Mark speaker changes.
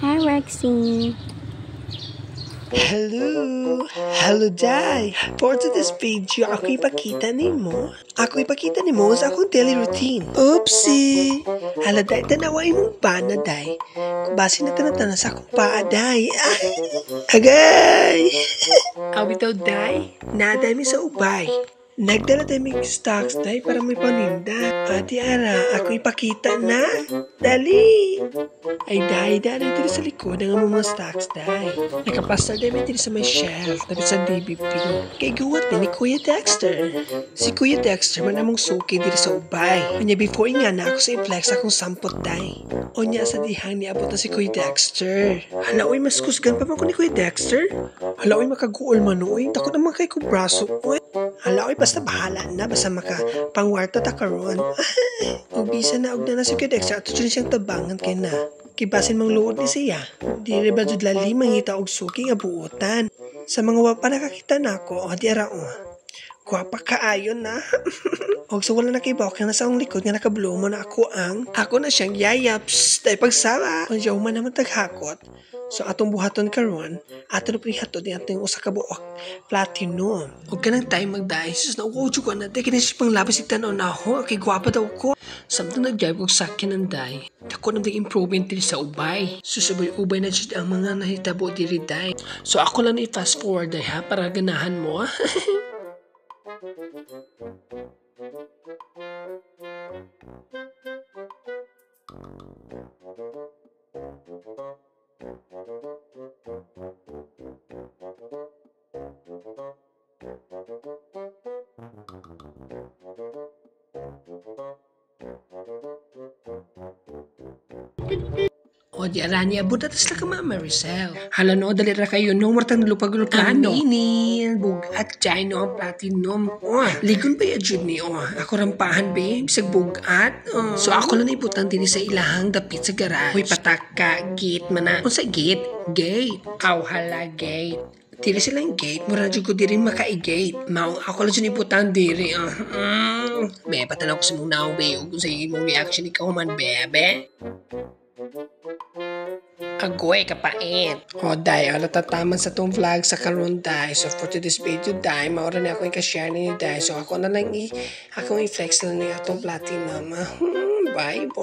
Speaker 1: Hi, Rexy.
Speaker 2: Hello! Hello, Day! For today's video, ako ipakita ni mo sa akong daily routine. Oopsie! Hala, Day, tanaway mong ba na, Day? Base na tanatana sa akong paa, Day. Ay! Agay! Awit daw, Day. Naday mi sa ubay. Nagdala tayo may stocks, Day, para may paninda. Ati ara, ako ipakita na. Dali! Ay, Day, dali dito sa likod ng mga stocks, Day. Nakapasal din dito sa may shelf, tapos sa DBP. Kay guwat din ni Kuya Dexter. Si Kuya Dexter man among suki dito sa ubay. Kanya before nga na ako sa i-flex akong sampot, Day. O niya sa dihang niabot na si Kuya Dexter. Hala, uy, mas kusgan pa man ko ni Kuya Dexter. Hala, uy, makaguol man, uy. Takot naman kay ko braso, uy. Hala, uy, basta bahala na. Basta makapangwarta ta karon. Ubisa na, og na si Kuya Dexter. At dyan siyang tabangan kay na. Kibasin mang luod ni siya. Di rin ba jud lali mangita og suki nga buotan. Sa mga wapa nakakita na ako, o di ara o. Guwapa kaayon na. Og sa wala nakibaw kaya nasa akong likod nga nakablomo na ako na siyang yayaps. Dahil pagsara. Kung siya man naman taghakot. So atong buhaton karon, ato na prihato din atong usa ka buok platinum. Ug kanang time magdaay sus na ugo ko na dai siya pang labis itanaw na ako kay gwapa daw ko. Samtang nag-drive og sakyan ng day. Dako na ding improvement din sa ubay. Susubay-ubay na jud ang mga nahitabo diri day. So ako lang i-fast forward day ha para ganahan mo. O di aranya buta tas la ka Mama Maricel. Hala no, dali ra kayo no, martang lupag-lup plano. Aminin, bugat, jay no, ang platinum. Oh, ligon pa ya jud ni, oh. Ako rampahan, babe, bisag bugat. Oh. So ako lang ibutan din sa ilahang dapit sa garage. Uy, patak ka, gate man na. Unsa gate? Gate. Aw, hala, gate. Diri silang gate, mura jud ko diri maka-gate. Mao ako lang jud ibutan diri. Be, patanaw ko sa mong naong, be, ug sa imong reaction ikaw man, bebe. Agoy, kapait. O, day, ala tataman sa tong vlog sa karon, day. So, for today's video, day, maura na ako i-share ninyo, day. So, ako na lang akong i-flex lang niya itong platinum. Bye-bye.